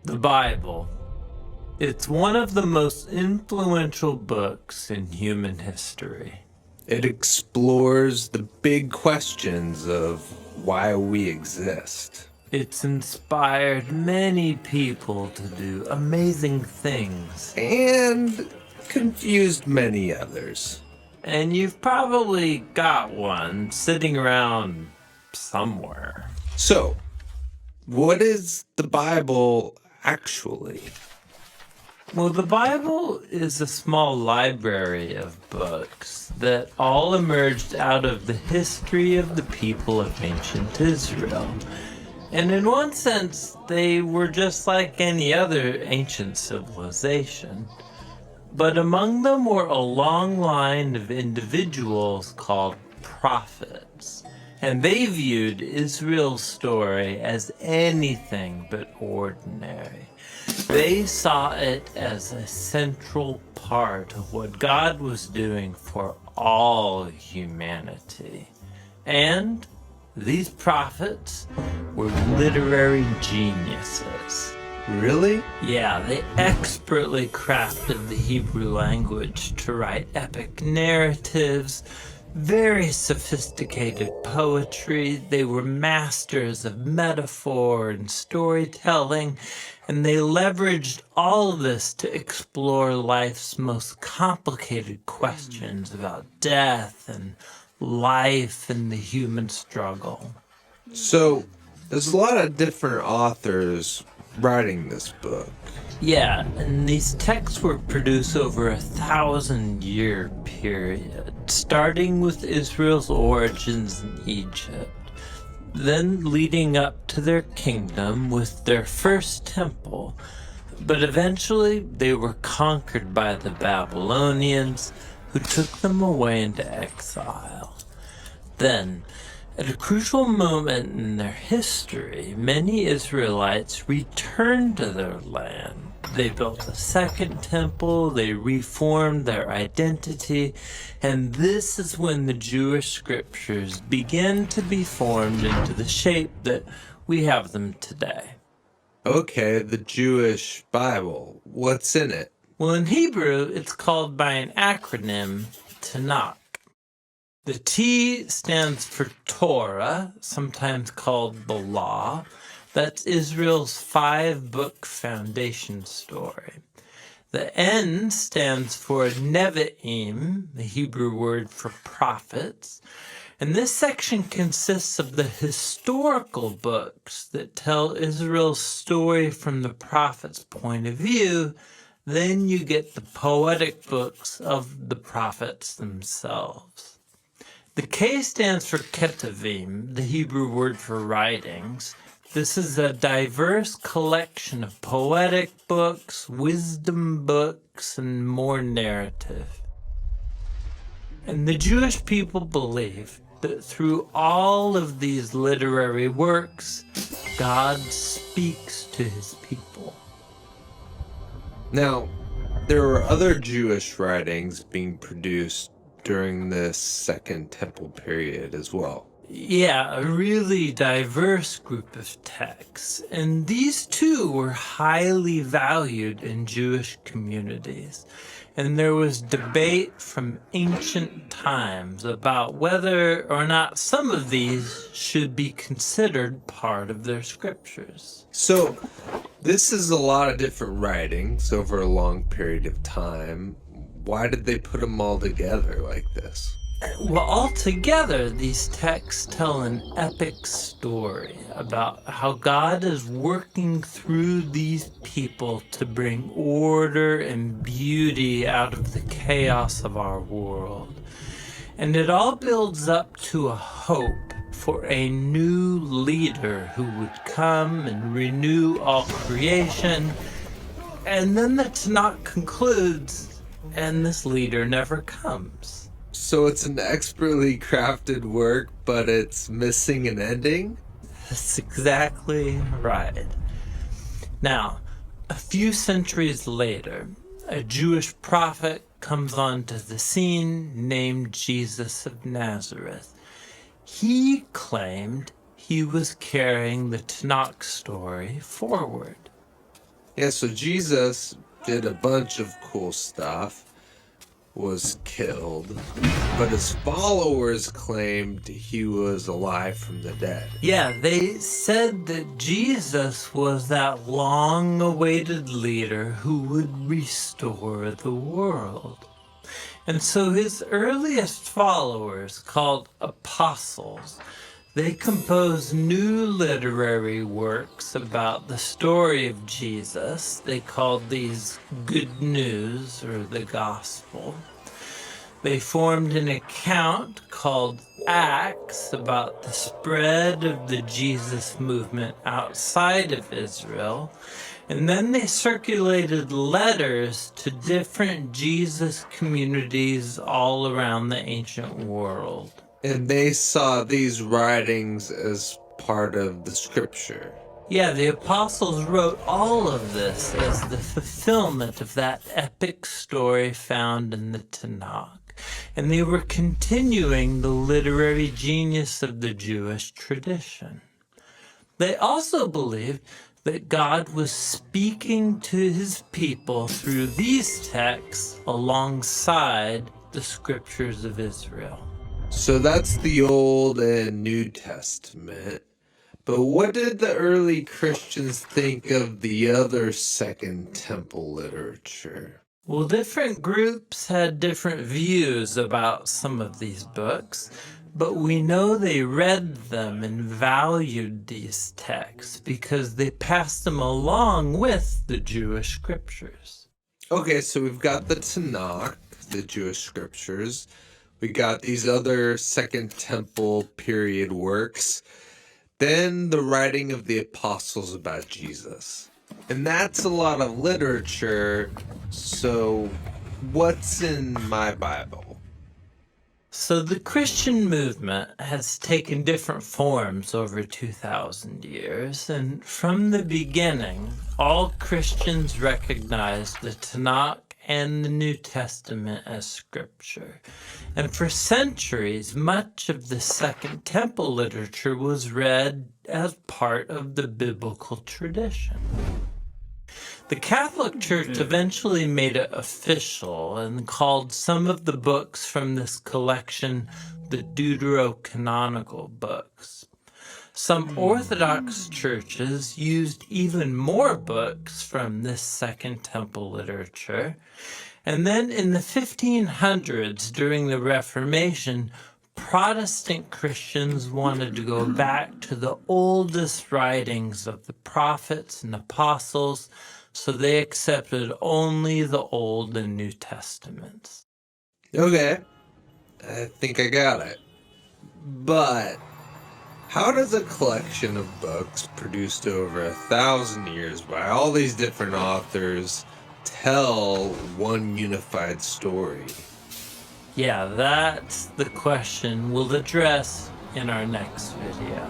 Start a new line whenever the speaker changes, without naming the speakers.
The Bible. It's one of the most influential books in human history.
It explores the big questions of why we exist.
It's inspired many people to do amazing things.
And confused many others.
And you've probably got one sitting around somewhere.
So, what is the Bible actually?
Well, the Bible is a small library of books that all emerged out of the history of the people of ancient Israel. And in one sense, they were just like any other ancient civilization. But among them were a long line of individuals called prophets. And they viewed Israel's story as anything but ordinary. They saw it as a central part of what God was doing for all humanity. And these prophets were literary geniuses.
Really?
Yeah, they expertly crafted the Hebrew language to write epic narratives, very sophisticated poetry. They were masters of metaphor and storytelling, and they leveraged all of this to explore life's most complicated questions about death and life and the human struggle.
So, there's a lot of different authors writing this book.
Yeah, and these texts were produced over a 1,000-year period, starting with Israel's origins in Egypt, then leading up to their kingdom with their first temple. But eventually they were conquered by the Babylonians, who took them away into exile. Then, at a crucial moment in their history, many Israelites returned to their land. They built a second temple, they reformed their identity, and this is when the Jewish scriptures began to be formed into the shape that we have them today.
Okay, the Jewish Bible. What's in it?
Well, in Hebrew, it's called by an acronym, Tanakh. The T stands for Torah, sometimes called the Law. That's Israel's 5-book foundation story. The N stands for Nevi'im, the Hebrew word for prophets. And this section consists of the historical books that tell Israel's story from the prophet's point of view. Then you get the poetic books of the prophets themselves. The K stands for Ketuvim, the Hebrew word for writings. This is a diverse collection of poetic books, wisdom books, and more narrative. And the Jewish people believed that through all of these literary works, God speaks to his people.
Now, there were other Jewish writings being produced during this Second Temple period as well.
Yeah, a really diverse group of texts, and these too were highly valued in Jewish communities. And there was debate from ancient times about whether or not some of these should be considered part of their scriptures.
So, this is a lot of different writings over a long period of time. Why did they put them all together like this?
Well, altogether, these texts tell an epic story about how God is working through these people to bring order and beauty out of the chaos of our world. And it all builds up to a hope for a new leader who would come and renew all creation. And then the Tanakh concludes, and this leader never comes.
So it's an expertly crafted work, but it's missing an ending?
That's exactly right. Now, a few centuries later, a Jewish prophet comes onto the scene named Jesus of Nazareth. He claimed he was carrying the Tanakh story forward.
Yeah, so Jesus did a bunch of cool stuff, was killed, but his followers claimed he was alive from the dead.
Yeah, they said that Jesus was that long-awaited leader who would restore the world. And so his earliest followers, called apostles, they composed new literary works about the story of Jesus. They called these good news, or the gospel. They formed an account called Acts about the spread of the Jesus movement outside of Israel. And then they circulated letters to different Jesus communities all around the ancient world.
And they saw these writings as part of the scripture.
Yeah, the apostles wrote all of this as the fulfillment of that epic story found in the Tanakh. And they were continuing the literary genius of the Jewish tradition. They also believed that God was speaking to his people through these texts alongside the scriptures of Israel.
So that's the Old and New Testament. But what did the early Christians think of the other Second Temple literature?
Well, different groups had different views about some of these books, but we know they read them and valued these texts because they passed them along with the Jewish scriptures.
Okay, so we've got the Tanakh, the Jewish scriptures. We got these other Second Temple period works. Then the writing of the apostles about Jesus. And that's a lot of literature. So what's in my Bible?
So the Christian movement has taken different forms over 2,000 years, and from the beginning, all Christians recognized the Tanakh and the New Testament as scripture. And for centuries, much of the Second Temple literature was read as part of the biblical tradition. The Catholic Church eventually made it official and called some of the books from this collection the Deuterocanonical books. Some Orthodox churches used even more books from this Second Temple literature. And then in the 1500s, during the Reformation, Protestant Christians wanted to go back to the oldest writings of the prophets and apostles, so they accepted only the Old and New Testaments.
Okay, I think I got it. But how does a collection of books produced over 1,000 years by all these different authors tell one unified story?
Yeah, that's the question we'll address in our next video.